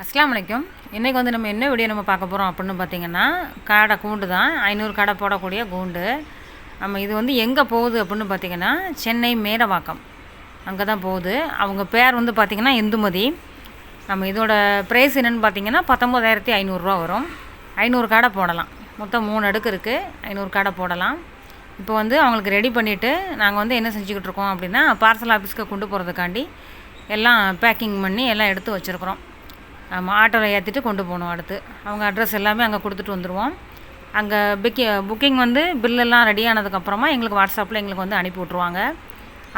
அஸ்ஸலாமு அலைக்கும். இன்றைக்கி வந்து நம்ம என்ன வீடியோ நம்ம பார்க்க போகிறோம் அப்படின்னு பார்த்தீங்கன்னா, காடை கூண்டு தான். 500 காடை போடக்கூடிய கூண்டு. நம்ம இது வந்து எங்கே போகுது அப்படின்னு பார்த்தீங்கன்னா, சென்னை மேடவாக்கம் அங்கே தான் போகுது. அவங்க பேர் வந்து பார்த்திங்கன்னா இந்துமதி. நம்ம இதோட ப்ரைஸ் என்னென்னு பார்த்தீங்கன்னா 19,500 வரும். 500 காடை போடலாம். மொத்தம் 3 அடுக்கு இருக்குது. 500 காடை போடலாம். இப்போ வந்து அவங்களுக்கு ரெடி பண்ணிவிட்டு நாங்கள் வந்து என்ன செஞ்சுக்கிட்டு இருக்கோம் அப்படின்னா, பார்சல் ஆஃபீஸ்க்கு கொண்டு போகிறதுக்காண்டி எல்லாம் பேக்கிங் பண்ணி எல்லாம் எடுத்து வச்சுருக்குறோம். ஆட்டோவில் ஏற்றிட்டு கொண்டு போகணும். அடுத்து அவங்க அட்ரஸ் எல்லாமே அங்கே கொடுத்துட்டு வந்துடுவோம். அங்கே புக்கிங் வந்து பில்லெல்லாம் ரெடி ஆனதுக்கப்புறமா எங்களுக்கு வாட்ஸ்அப்பில் எங்களுக்கு வந்து அனுப்பி விட்ருவாங்க.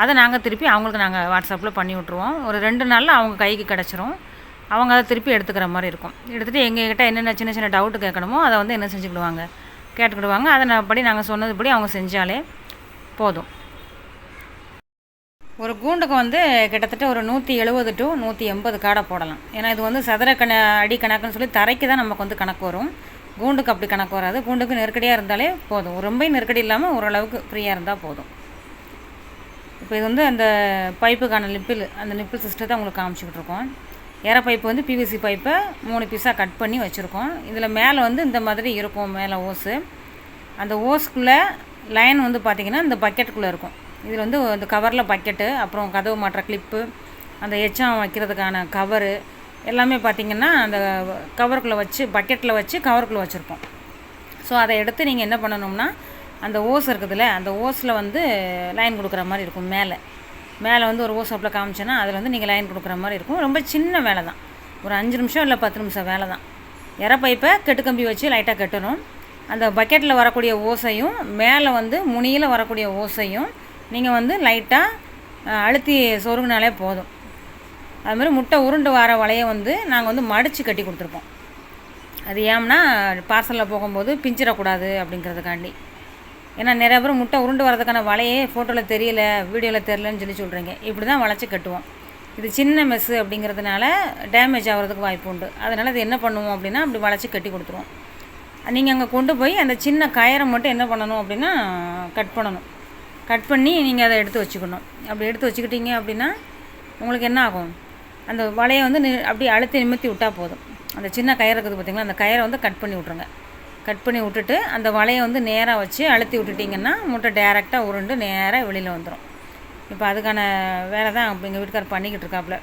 அதை நாங்கள் திருப்பி அவங்களுக்கு நாங்கள் வாட்ஸ்அப்பில் பண்ணி விட்ருவோம். ஒரு 2 நாளில் அவங்க கைக்கு கிடச்சிரும். அவங்க அதை திருப்பி எடுத்துக்கிற மாதிரி இருக்கும். எடுத்துகிட்டு எங்ககிட்ட என்னென்ன சின்ன சின்ன டவுட்டு கேட்கணுமோ அதை வந்து என்ன செஞ்சுக்கிடுவாங்க, கேட்டுக்கிடுவாங்க. அதை படி நாங்கள் சொன்னதுபடி அவங்க செஞ்சாலே போதும். ஒரு கூண்டுக்கு வந்து கிட்டத்தட்ட ஒரு 170 to 180 காடை போடலாம். ஏன்னா இது வந்து சதுர அடி கணக்குன்னு சொல்லி தரைக்கு தான் நமக்கு வந்து கணக்கு வரும். கூண்டுக்கு அப்படி கணக்கு வராது. கூண்டுக்கு நெருக்கடியாக இருந்தாலே போதும். ரொம்ப நெருக்கடி இல்லாமல் ஓரளவுக்கு ஃப்ரீயாக இருந்தால் போதும். இப்போ இது வந்து அந்த பைப்புக்கான அந்த நிப்பிள் சிஸ்டத்தை உங்களுக்கு காமிச்சிக்கிட்டு இருக்கோம். ஏற பைப்பு வந்து பிவிசி பைப்பை 3 பீஸாக கட் பண்ணி வச்சுருக்கோம். இதில் மேலே வந்து இந்த மாதிரி இருக்கும். மேலே ஓஸு, அந்த ஓஸுக்குள்ளே லைன் வந்து பார்த்திங்கன்னா இந்த பக்கெட்டுக்குள்ளே இருக்கும். இதில் வந்து இந்த கவரில் பக்கெட்டு, அப்புறம் கதவு மாட்டுற கிளிப்பு, அந்த எச்சம் வைக்கிறதுக்கான கவரு எல்லாமே பார்த்திங்கன்னா அந்த கவருக்குள்ளே வச்சு பக்கெட்டில் வச்சு கவருக்குள்ளே வச்சுருப்போம். ஸோ அதை எடுத்து நீங்கள் என்ன பண்ணணும்னா, அந்த ஓஸ் இருக்குதுல்ல, அந்த ஓஸில் வந்து லைன் கொடுக்குற மாதிரி இருக்கும். மேலே வந்து ஒரு ஓஸ் அப்பில் காமிச்சேன்னா அதில் வந்து நீங்கள் லைன் கொடுக்குற மாதிரி இருக்கும். ரொம்ப சின்ன வேலை தான். ஒரு 5 நிமிஷம் இல்லை 10 நிமிஷம் வேலை தான். எற பைப்பை கெட்டுக்கம்பி வச்சு லைட்டாக கட்டணும். அந்த பக்கெட்டில் வரக்கூடிய ஓசையும் மேலே வந்து முனியில் வரக்கூடிய ஓசையும் நீங்கள் வந்து லைட்டாக அழுத்தி சொருகினாலே போதும். அதுமாதிரி முட்டை உருண்டு வர வலையை வந்து நாங்கள் வந்து மடித்து கட்டி கொடுத்துருப்போம். அது ஏம்னா பார்சலில் போகும்போது பிஞ்சிடக்கூடாது அப்படிங்கிறதுக்காண்டி. ஏன்னா நிறையா பேர் முட்டை உருண்டு வரதுக்கான வலையே ஃபோட்டோவில் தெரியல, வீடியோவில் தெரியலன்னு சொல்கிறீங்க. இப்படி தான் வளைச்சி கட்டுவோம். இது சின்ன மெஸ்ஸு அப்படிங்கிறதுனால டேமேஜ் ஆகிறதுக்கு வாய்ப்பு உண்டு. அதனால் இது என்ன பண்ணுவோம் அப்படின்னா அப்படி வளைச்சி கட்டி கொடுத்துருவோம். நீங்கள் அங்கே கொண்டு போய் அந்த சின்ன கயிறை மட்டும் என்ன பண்ணணும் அப்படின்னா கட் பண்ணணும். கட் பண்ணி நீங்கள் அதை எடுத்து வச்சுக்கணும். அப்படி எடுத்து வச்சுக்கிட்டீங்க அப்படின்னா உங்களுக்கு என்ன ஆகும், அந்த வலையை வந்து அப்படி அழுத்தி நிமித்தி விட்டால் போதும். அந்த சின்ன கயிறு இருக்குது பார்த்திங்களா, அந்த கயிறை வந்து கட் பண்ணி விட்ருங்க. கட் பண்ணி விட்டுட்டு அந்த வலையை வந்து நேராக வச்சு அழுத்தி விட்டுட்டிங்கன்னா முட்டை டேரெக்டாக உருண்டு நேராக வெளியில் வந்துடும். இப்போ அதுக்கான வேலை தான் இப்போ எங்கள் வீட்டுக்காரர் பண்ணிக்கிட்டு இருக்காப்புல.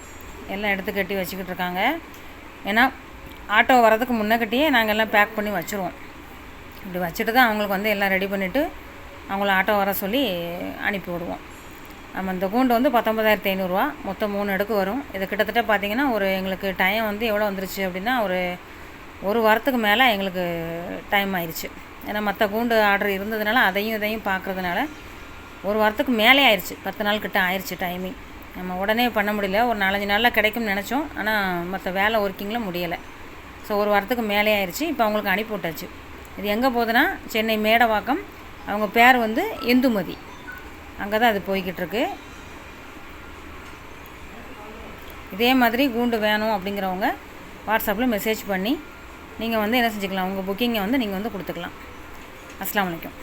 எல்லாம் எடுத்து கட்டி வச்சுக்கிட்டு இருக்காங்க. ஏன்னா ஆட்டோ வரதுக்கு முன்னக்கிட்டேயே நாங்கள் எல்லாம் பேக் பண்ணி வச்சுருவோம். இப்படி வச்சுட்டு தான் அவங்களுக்கு வந்து எல்லாம் ரெடி பண்ணிவிட்டு அவங்கள ஆட்டோ வர சொல்லி அனுப்பி விடுவோம். நம்ம இந்த கூண்டு வந்து 19,500 மொத்தம் 3 அடுக்கு வரும். இது கிட்டத்தட்ட பார்த்திங்கன்னா ஒரு எங்களுக்கு டைம் வந்து எவ்வளோ வந்துருச்சு அப்படின்னா ஒரு வாரத்துக்கு மேலே எங்களுக்கு டைம் ஆயிடுச்சு. ஏன்னா மற்ற கூண்டு ஆர்டர் இருந்ததுனால அதையும் இதையும் பார்க்குறதுனால ஒரு வாரத்துக்கு மேலே ஆயிடுச்சு. 10 நாள் கிட்ட ஆயிடுச்சு டைமிங். நம்ம உடனே பண்ண முடியல. ஒரு 4-5 நாளில் கிடைக்கும்னு நினச்சோம். ஆனால் மற்ற வேலை ஒர்க்கிங்கில் முடியலை. ஸோ ஒரு வாரத்துக்கு மேலே ஆயிடுச்சு. இப்போ அவங்களுக்கு அனுப்பி விட்டாச்சு. இது எங்கே போகுதுன்னா சென்னை மேடவாக்கம். அவங்க பேர் வந்து இந்துமதி. அங்கே தான் அது போய்கிட்டு இருக்கு. இதே மாதிரி கூண்டு வேணும் அப்படிங்கிறவங்க வாட்ஸ்அப்பில் மெசேஜ் பண்ணி நீங்கள் வந்து என்ன செஞ்சுக்கலாம், உங்கள் புக்கிங்கை வந்து நீங்கள் வந்து கொடுத்துக்கலாம். அஸ்ஸலாமு அலைக்கும்.